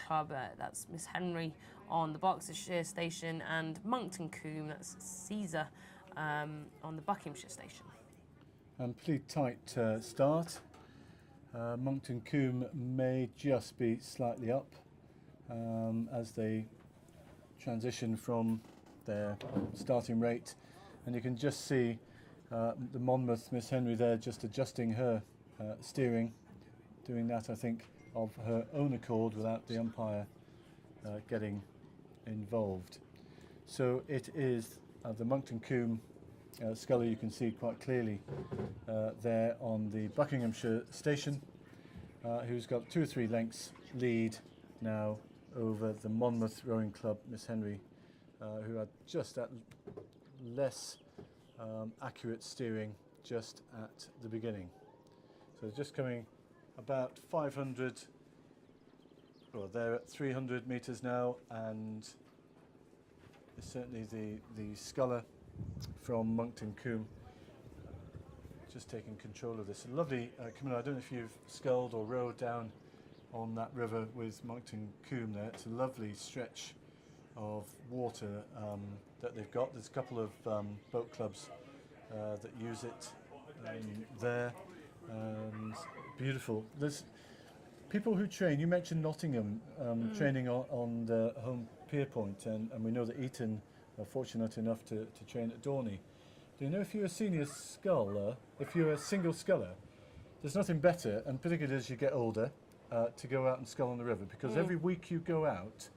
Club, that's Miss Henry on the Berkshire station, and Monkton Combe, that's Caesar on the Buckinghamshire station. And pretty tight start. Monkton Combe may just be slightly up as they transition from their starting rate, and you can just see the Monmouth Miss Henry there just adjusting her steering, doing that I think of her own accord without the umpire getting involved. So it is the Monkton Combe sculler you can see quite clearly there on the Buckinghamshire station, who's got 2 or 3 lengths lead now over the Monmouth Rowing Club Miss Henry, who are just at less accurate steering just at the beginning. So just coming about 500, well they're at 300 metres now, and certainly the sculler from Monkton Combe just taking control of this. A lovely, Camilla, I don't know if you've sculled or rowed down on that river with Monkton Combe there. It's a lovely stretch of water that they've got. There's a couple of boat clubs that use it there, and beautiful. There's people who train, you mentioned Nottingham training on the home pier point, and we know that Eton are fortunate enough to train at Dorney. Do you know, if you're a senior sculler, if you're a single sculler, there's nothing better, and particularly as you get older, to go out and scull on the river, because every week you go out,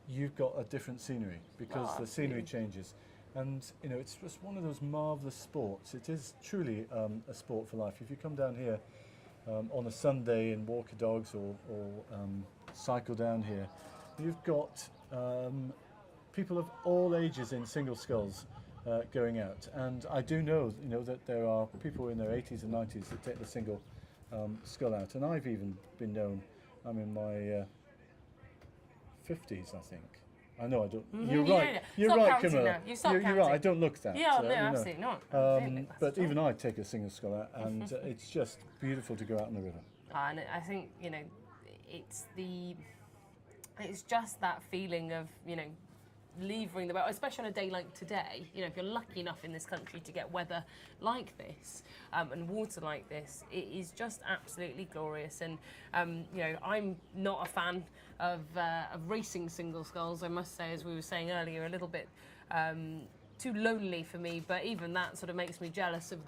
you've got a different scenery, because the scenery changes. And you know, it's just one of those marvellous sports. It is truly a sport for life. If you come down here on a Sunday and walk your dogs or cycle down here, you've got people of all ages in single sculls going out. And I do know, you know, that there are people in their 80s and 90s that take the single scull out. And I've even been known, I'm in my 50s, I think. I know I don't. You're right. You're right, Camilla. You're right. I don't look that. Yeah, no, absolutely not. But even I take a single scull out, and it's just beautiful to go out on the river. And I think, you know, it's just that feeling of, you know, leaving the boat, especially on a day like today. You know, if you're lucky enough in this country to get weather like this and water like this, it is just absolutely glorious. And you know, I'm not a fan of racing single sculls, I must say, as we were saying earlier, a little bit too lonely for me. But even that sort of makes me jealous of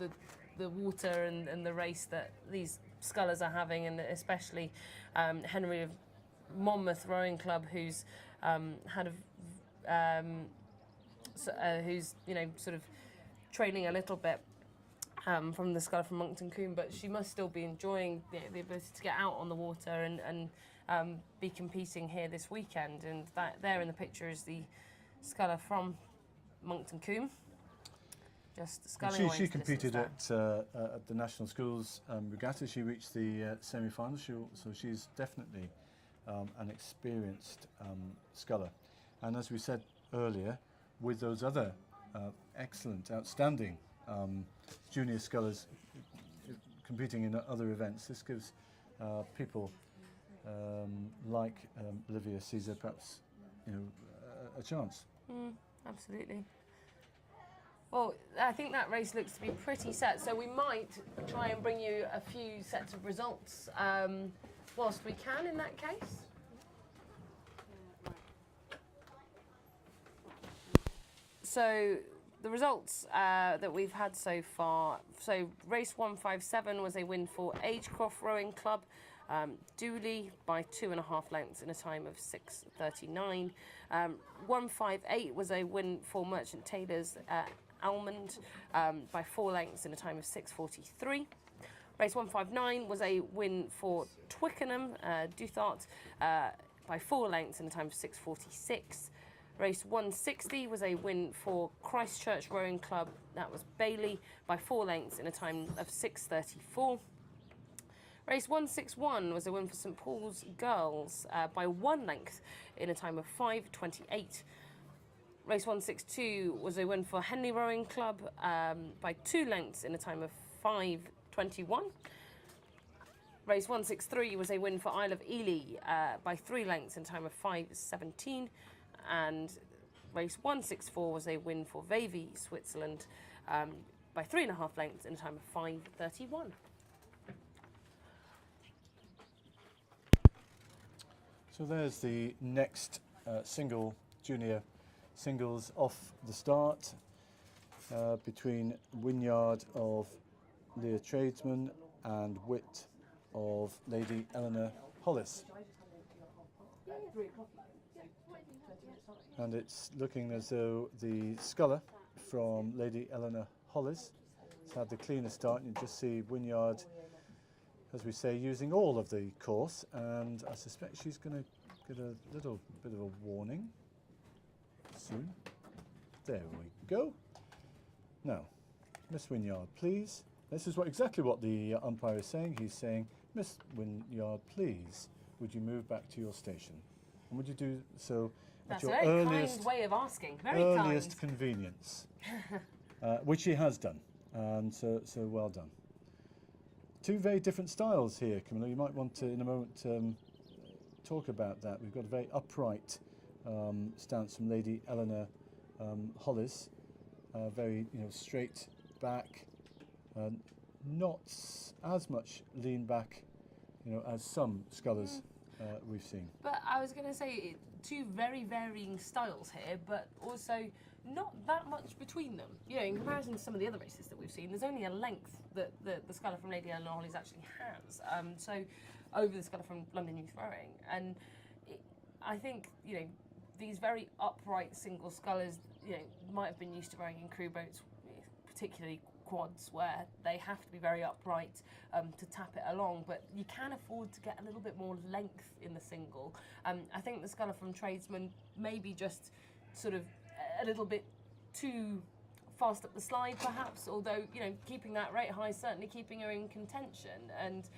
the water and the race that these scullers are having, and especially Henry of Monmouth Rowing Club, who's who's, you know, sort of training a little bit from the sculler from Monkton Combe, but she must still be enjoying the ability to get out on the water and be competing here this weekend. And that there in the picture is the sculler from Monkton Combe. Just sculling away. She competed at the National Schools Regatta. She reached the semi-final, so she's definitely an experienced sculler. And as we said earlier, with those other excellent, outstanding junior scullers competing in other events, this gives people like Olivia Caesar perhaps, you know, a chance. Absolutely. Well, I think that race looks to be pretty set, so we might try and bring you a few sets of results whilst we can in that case. So the results that we've had so far, so race 157 was a win for Agecroft Rowing Club, Dooley by 2.5 lengths in a time of 6:39. 158 was a win for Merchant Taylors Almond by 4 lengths in a time of 6:43. Race 159 was a win for Twickenham Duthart by 4 lengths in a time of 6:46. Race 160 was a win for Christchurch Rowing Club, that was Bailey, by 4 lengths in a time of 6:34. Race 161 was a win for St Paul's Girls by 1 length in a time of 5:28. Race 162 was a win for Henley Rowing Club by 2 lengths in a time of 5:21. Race 163 was a win for Isle of Ely by 3 lengths in time of 5:17, and race 164 was a win for Vevey, Switzerland, by 3.5 lengths in a time of 5:31. So there's the next single junior singles off the start between Wynyard of Leah Tradesman and Wit of Lady Eleanor Hollis. And it's looking as though the sculler from Lady Eleanor Hollis has had the cleanest start. You just see Wynyard, as we say, using all of the course, and I suspect she's going to get a little bit of a warning soon. There we go. Now, Miss Wynyard, please. This is exactly what the umpire is saying. He's saying, Miss Wynyard, please, would you move back to your station? And would you do so That's at your a very earliest, kind way of asking. Very earliest kind. convenience? Which she has done, and so well done. Two very different styles here, Camilla. You might want to, in a moment, talk about that. We've got a very upright stance from Lady Eleanor Hollis, very straight back, not as much lean back, as some scullers we've seen. But I was going to say, two very varying styles here, but also not that much between them. In comparison to some of the other races that we've seen, there's only a length that the sculler from Lady Eleanor Hollis actually has. So over the sculler from London Youth Rowing, and I think these very upright single scullers, might have been used to rowing in crew boats, particularly quads, where they have to be very upright to tap it along, but you can afford to get a little bit more length in the single. I think the sculler from Tradesman maybe just sort of a little bit too fast up the slide, perhaps, although keeping that rate high, certainly keeping her in contention, and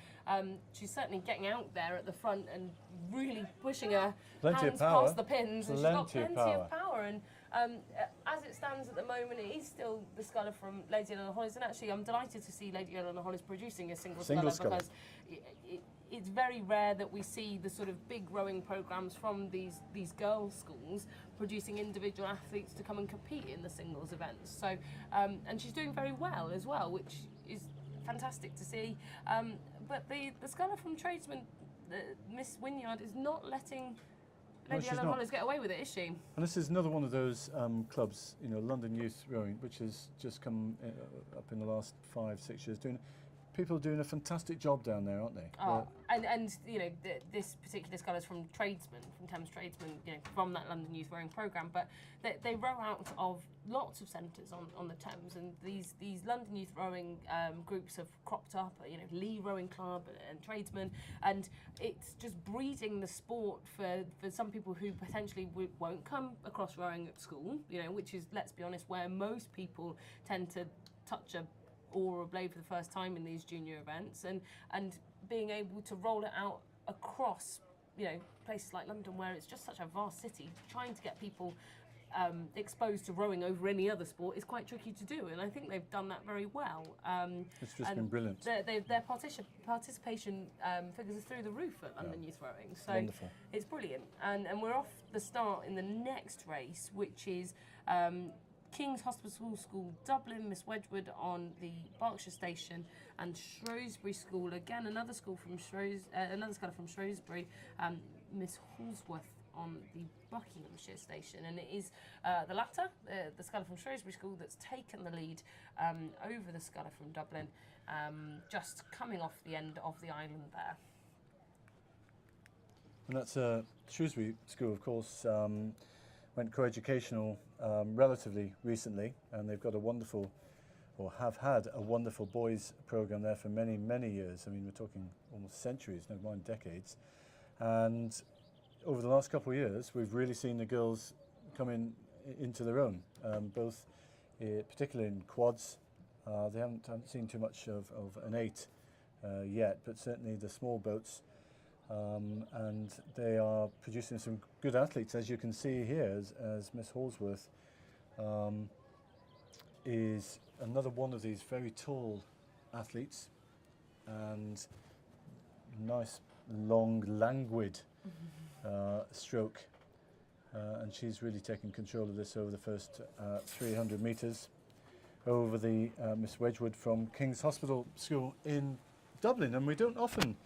she's certainly getting out there at the front and really pushing her hands past the pins, and she's got plenty of power. And as it stands at the moment, it is still the sculler from Lady Eleanor Hollis, and actually I'm delighted to see Lady Eleanor Hollis producing a single sculler, because it's very rare that we see the sort of big rowing programmes from these girls' schools producing individual athletes to come and compete in the singles events. So, and she's doing very well as well, which is fantastic to see. But the sculler from Tradesman, Miss Wynyard, is not letting Lady Eleanor Hollis get away with it, is she? And this is another one of those clubs, London Youth Rowing, which has just come up in the last 5-6 years. People are doing a fantastic job down there, aren't they? Oh, and this particular sculler is from Tradesman, from Thames Tradesman, from that London Youth Rowing programme. But they row out of lots of centres on the Thames, and these London Youth Rowing groups have cropped up. Lee Rowing Club and Tradesman, and it's just breeding the sport for some people who potentially won't come across rowing at school. Which is, let's be honest, where most people tend to touch a oar or blade for the first time in these junior events, and being able to roll it out across places like London, where it's just such a vast city, trying to get people exposed to rowing over any other sport is quite tricky to do, and I think they've done that very well. It's just been brilliant. Their participation figures are through the roof at London Youth Rowing, so wonderful. It's brilliant. And we're off the start in the next race, which is King's Hospital School Dublin, Miss Wedgwood on the Berkshire Station, and Shrewsbury School, again another school from another sculler from Shrewsbury, Miss Halsworth on the Buckinghamshire Station, and it is the latter, the sculler from Shrewsbury School, that's taken the lead over the sculler from Dublin, just coming off the end of the island there. And that's Shrewsbury School, of course, went co-educational relatively recently, and they've got a wonderful, or have had a wonderful boys program there for many, many years. I mean, we're talking almost centuries, never mind decades. And over the last couple of years, we've really seen the girls come into their own, both particularly in quads. They haven't seen too much of an 8 yet, but certainly the small boats. And they are producing some good athletes, as you can see here, as Miss Halsworth is another one of these very tall athletes, and nice, long, languid stroke. And she's really taken control of this over the first 300 metres over the Miss Wedgwood from King's Hospital School in Dublin. And we don't often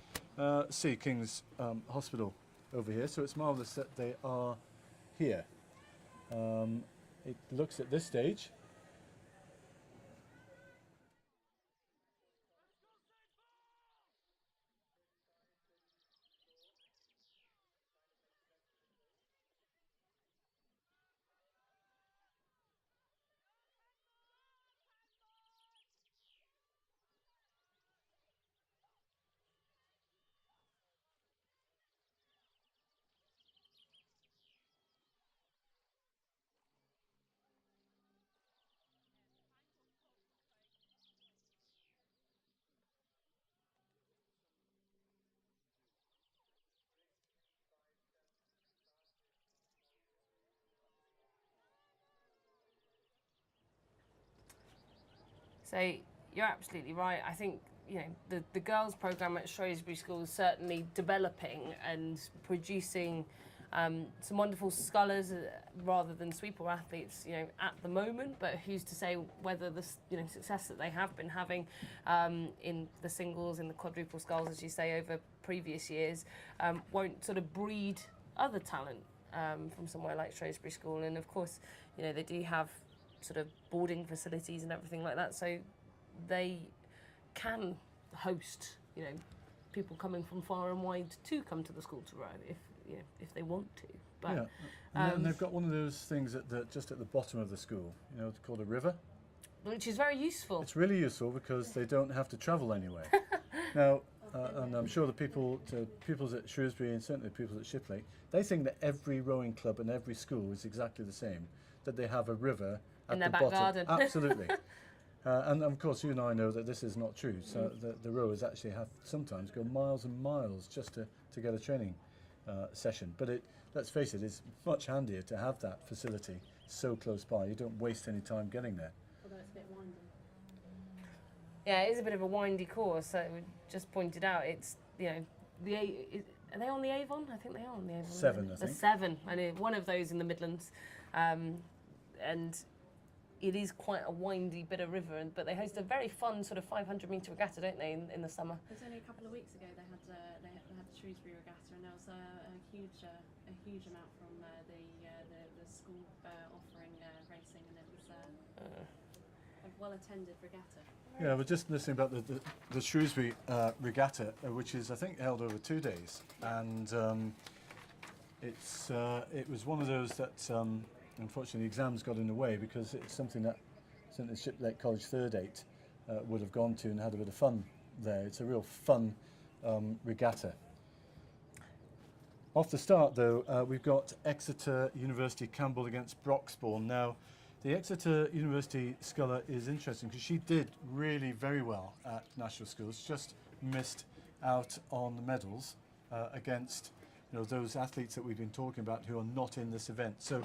see King's Hospital over here, so it's marvellous that they are here. It looks at this stage So you're absolutely right. I think the girls' programme at Shrewsbury School is certainly developing and producing some wonderful scullers rather than sweeper athletes. At the moment, but who's to say whether the success that they have been having in the singles, in the quadruple sculls, as you say, over previous years, won't sort of breed other talent from somewhere like Shrewsbury School. And of course, they do have sort of boarding facilities and everything like that, so they can host people coming from far and wide to come to the school to row if they want to. But and they've got one of those things just at the bottom of the school, it's called a river, which is very useful. It's really useful because they don't have to travel anywhere. Now, and I'm sure the pupils at Shrewsbury and certainly the pupils at Shipley, they think that every rowing club and every school is exactly the same, that they have a river at in their the back bottom. garden. Absolutely. And of course, you and I know that this is not true. So the rowers actually have sometimes go miles and miles just to get a training session. But let's face it, it's much handier to have that facility so close by. You don't waste any time getting there. Although it's a bit windy. Yeah, it is a bit of a windy course. So we just pointed out, it's are they on the Avon? I think they are on the Avon. Seven, I think. The Seven, and one of those in the Midlands. And it is quite a windy bit of river, but they host a very fun sort of 500-metre regatta, don't they, in the summer? It was only a couple of weeks ago they had the Shrewsbury Regatta, and there was a huge amount from the school offering racing, and it was a well-attended regatta. Yeah, we're just listening about the Shrewsbury Regatta, which is, I think, held over 2 days. And it was one of those that, unfortunately, the exams got in the way, because it's something that certainly Shipley College Third Eight would have gone to and had a bit of fun there. It's a real fun regatta. Off the start, though, we've got Exeter University Campbell against Broxbourne. Now, the Exeter University sculler is interesting because she did really very well at national schools, just missed out on the medals against those athletes that we've been talking about who are not in this event. So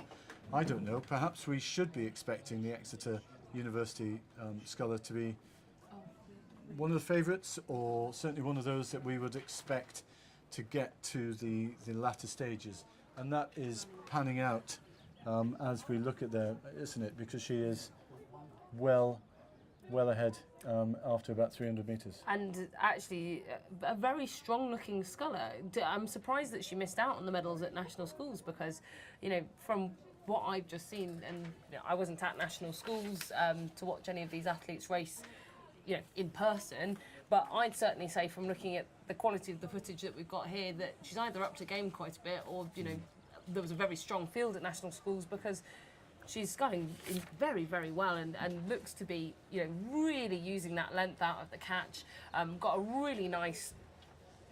I don't know, perhaps we should be expecting the Exeter University sculler to be one of the favourites, or certainly one of those that we would expect to get to the latter stages. And that is panning out as we look at there, isn't it? Because she is well ahead after about 300 metres. And actually, a very strong-looking sculler. I'm surprised that she missed out on the medals at national schools, because, from what I've just seen, and I wasn't at national schools to watch any of these athletes race, in person, but I'd certainly say from looking at the quality of the footage that we've got here that she's either up to game quite a bit, or there was a very strong field at national schools, because she's sculling very, very well and looks to be, really using that length out of the catch. Got a really nice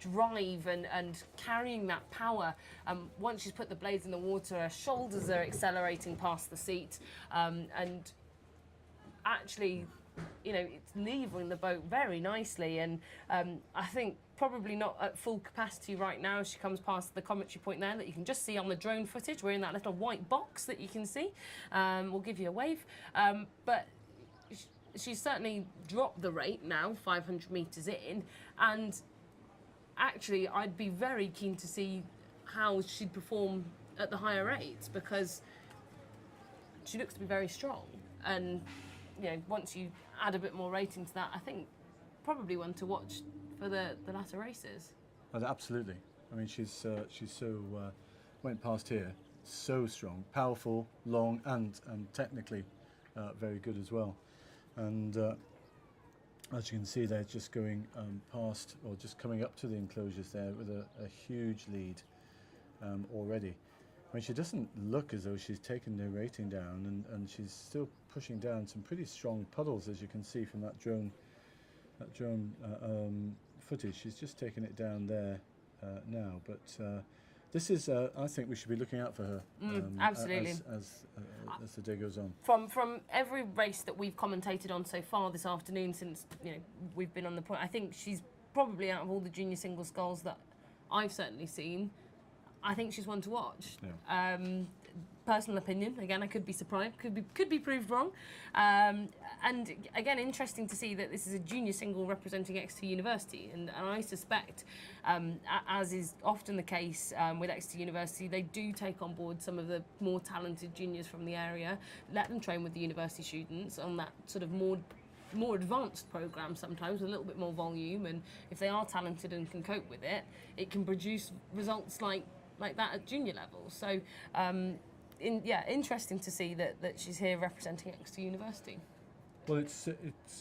drive and carrying that power. Once she's put the blades in the water, her shoulders are accelerating past the seat, and actually, it's levering the boat very nicely. And I think probably not at full capacity right now. She comes past the commentary point there that you can just see on the drone footage. We're in that little white box that you can see. We'll give you a wave. But she's certainly dropped the rate now, 500 metres in, and actually, I'd be very keen to see how she'd perform at the higher eights, because she looks to be very strong. And, once you add a bit more rating to that, I think probably one to watch for the latter races. Oh, absolutely. I mean, she's so went past here, so strong, powerful, long, and technically very good as well. And as you can see, they're just going past, or just coming up to the enclosures there with a huge lead already. I mean, she doesn't look as though she's taken the rating down, and she's still pushing down some pretty strong puddles, as you can see from that drone footage. She's just taking it down there now, but this is, I think we should be looking out for her absolutely. as the day goes on. From every race that we've commentated on so far this afternoon, since we've been on the point, I think she's probably, out of all the junior single sculls that I've certainly seen, I think she's one to watch. Yeah. Personal opinion. Again, I could be surprised. Could be proved wrong. And again, interesting to see that this is a junior single representing Exeter University. And I suspect, as is often the case with Exeter University, they do take on board some of the more talented juniors from the area, let them train with the university students on that sort of more advanced programme, sometimes with a little bit more volume. And if they are talented and can cope with it, it can produce results like that at junior level. So interesting to see that she's here representing Exeter University. Well, it's.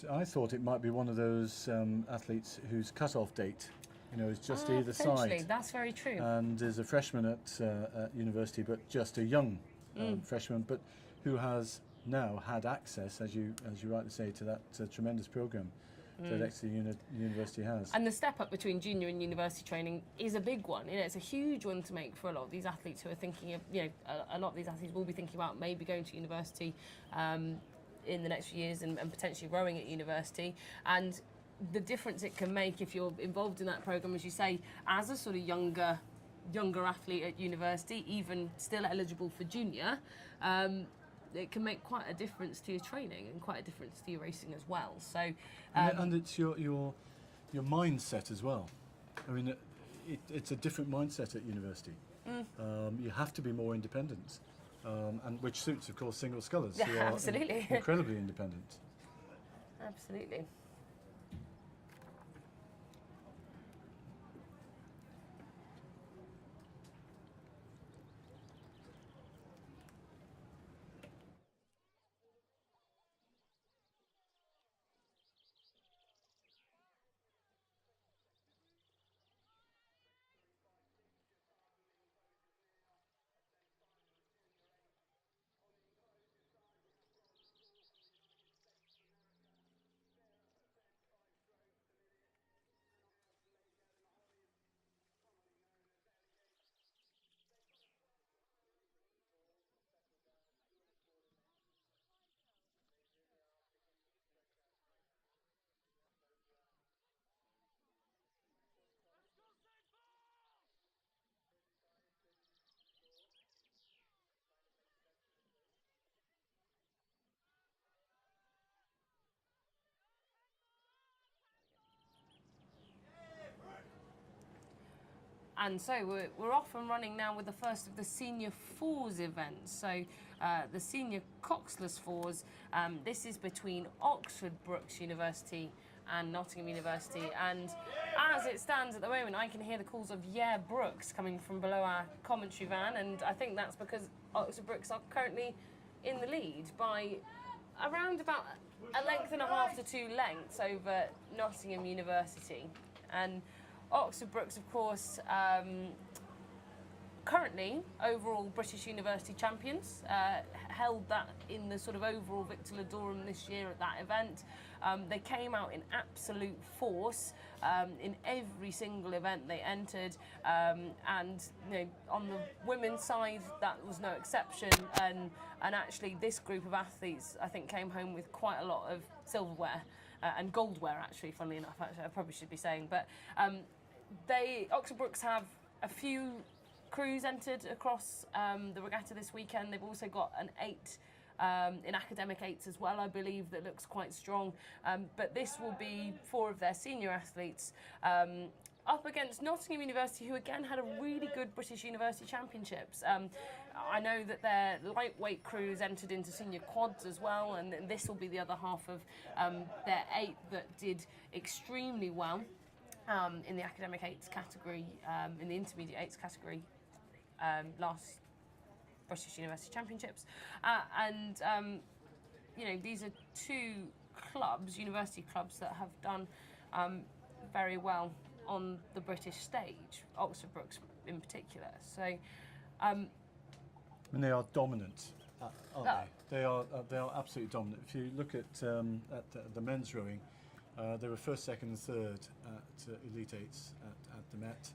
I thought it might be one of those athletes whose cut-off date, is just either side. That's very true. And is a freshman at university, but just a young freshman, but who has now had access, as you rightly say, to that tremendous programme that Exeter University has. And the step up between junior and university training is a big one. It's a huge one to make for a lot of these athletes who are thinking of, a lot of these athletes will be thinking about maybe going to university in the next few years and potentially rowing at university. And the difference it can make if you're involved in that programme, as you say, as a sort of younger athlete at university, even still eligible for junior, it can make quite a difference to your training and quite a difference to your racing as well. So, and it's your mindset as well. I mean, it's a different mindset at university. You have to be more independent, and which suits, of course, single scullers who are absolutely incredibly independent. Absolutely. And so we're off and running now with the first of the Senior Fours events. So the Senior Coxless Fours, this is between Oxford Brookes University and Nottingham University. And as it stands at the moment, I can hear the calls of "Yeah, Brookes" coming from below our commentary van. And I think that's because Oxford Brookes are currently in the lead by around about a length and a half to 2 lengths over Nottingham University. And Oxford Brookes, of course, currently overall British University champions, held that in the sort of overall Victor Ladorum this year at that event. They came out in absolute force in every single event they entered, and on the women's side that was no exception. And actually this group of athletes, I think, came home with quite a lot of silverware and goldware, actually, funnily enough. Actually, I probably should be saying, but Oxford Brookes have a few crews entered across the regatta this weekend. They've also got an 8 in academic 8s as well, I believe, that looks quite strong. But this will be 4 of their senior athletes up against Nottingham University, who again had a really good British University Championships. I know that their lightweight crews entered into senior quads as well, and this will be the other half of their 8 that did extremely well in the academic 8s category, in the intermediate 8s category last British University Championships. You know, these are 2 clubs, university clubs, that have done very well on the British stage, Oxford Brookes in particular. So, And they are dominant, aren't they? They are absolutely dominant. If you look at the men's rowing, they were first, second, and third at Elite Eights at the Met.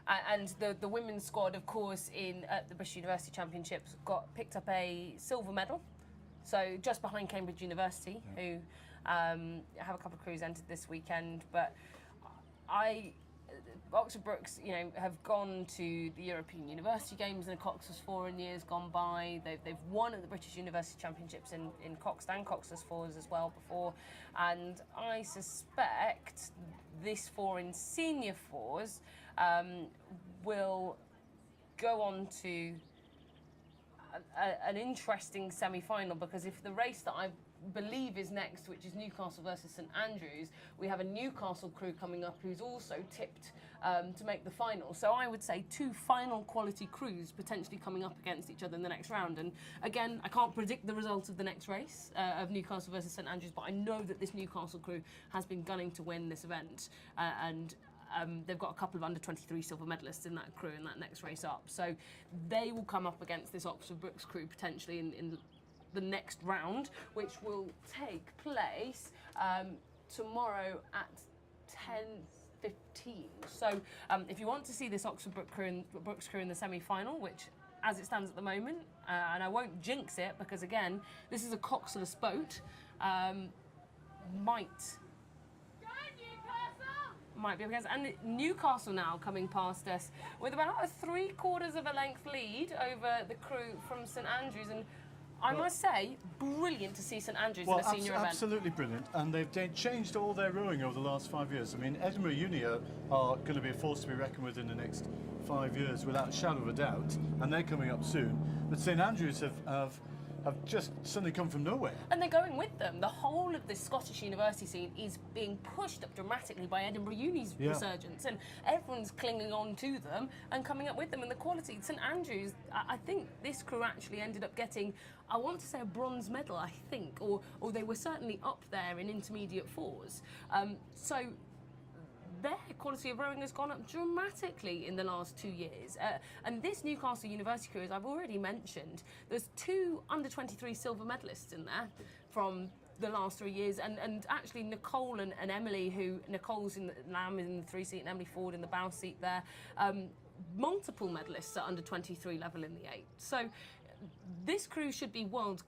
And the women's squad, of course, at the British University Championships, picked up a silver medal. So just behind Cambridge University, who have a couple of crews entered this weekend. But Oxford Brookes, you know, have gone to the European University Games in Cox's 4 in years gone by. They've won at the British University Championships in Coxed and Cox's 4s as well before. And I suspect this 4 in senior 4s will go on to an interesting semi-final, because if the race that I believe is next, which is Newcastle versus St Andrews, we have a Newcastle crew coming up who's also tipped to make the final. So I would say 2 final quality crews potentially coming up against each other in the next round. And again, I can't predict the result of the next race of Newcastle versus St Andrews, but I know that this Newcastle crew has been gunning to win this event, and they've got a couple of under-23 silver medalists in that crew in that next race up. So they will come up against this Oxford Brookes crew potentially in the next round, which will take place tomorrow at 10:15. So if you want to see this Oxford Brookes crew in the semi-final, which as it stands at the moment, and I won't jinx it because again, this is a coxless boat, might be up against, and Newcastle now coming past us with about a 3/4 of a length lead over the crew from St Andrews, and I must say, brilliant to see St Andrews in a senior event. Absolutely brilliant, and they've changed all their rowing over the last 5 years. I mean, Edinburgh Uni are going to be a force to be reckoned with in the next 5 years, without a shadow of a doubt, and they're coming up soon. But St Andrews have just suddenly come from nowhere. And they're going with them. The whole of the Scottish university scene is being pushed up dramatically by Edinburgh Uni's resurgence, and everyone's clinging on to them and coming up with them. And the quality, St Andrews, I think this crew actually ended up getting, I want to say, a bronze medal, I think, or they were certainly up there in intermediate 4s. So their quality of rowing has gone up dramatically in the last 2 years. And this Newcastle University crew, as I've already mentioned, there's 2 under-23 silver medalists in there from the last 3 years. And actually Nicole and Emily, who Nicole's in the Lamb in the 3 seat and Emily Ford in the bow seat there, multiple medalists at under-23 level in the 8. So this crew should be world,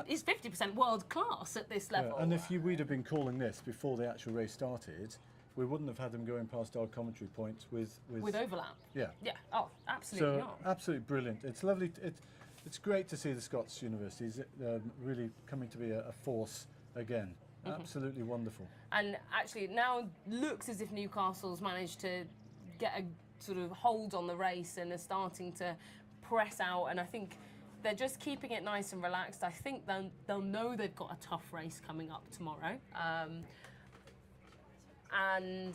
is 50% world class at this level. Yeah, and if we'd have been calling this before the actual race started, we wouldn't have had them going past our commentary points with overlap. Yeah. Yeah. Oh, absolutely so, not. Absolutely brilliant. It's lovely. It's great to see the Scots universities really coming to be a force again. Mm-hmm. Absolutely wonderful. And actually, it now looks as if Newcastle's managed to get a sort of hold on the race and are starting to press out. And I think they're just keeping it nice and relaxed. I think they'll know they've got a tough race coming up tomorrow. And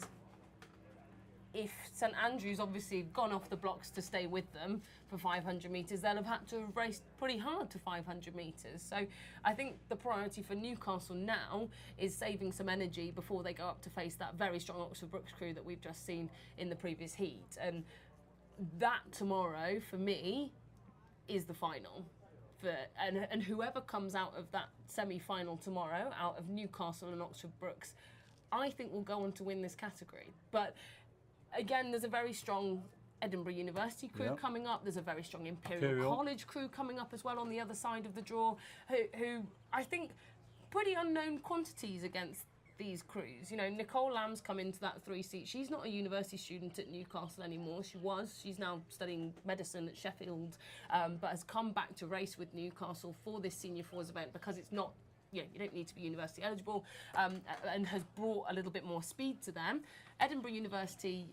if St Andrews obviously have gone off the blocks to stay with them for 500 metres, they'll have had to have raced pretty hard to 500 metres. So I think the priority for Newcastle now is saving some energy before they go up to face that very strong Oxford Brookes crew that we've just seen in the previous heat. And that tomorrow, for me, is the final. And whoever comes out of that semi-final tomorrow, out of Newcastle and Oxford Brookes, I think will go on to win this category. But again, there's a very strong Edinburgh University crew coming up. There's a very strong Imperial College crew coming up as well on the other side of the draw, who I think pretty unknown quantities against these crews. You know, Nicole Lamb's come into that 3 seat. She's not a university student at Newcastle anymore. She was. She's now studying medicine at Sheffield, but has come back to race with Newcastle for this Senior 4s event because it's not you don't need to be university eligible, and has brought a little bit more speed to them. Edinburgh University,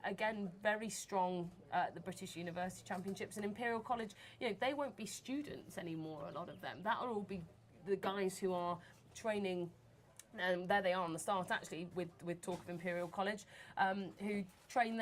again, very strong at the British University Championships, and Imperial College, they won't be students anymore, a lot of them. That'll all be the guys who are training, and there they are on the start, actually, with talk of Imperial College, who train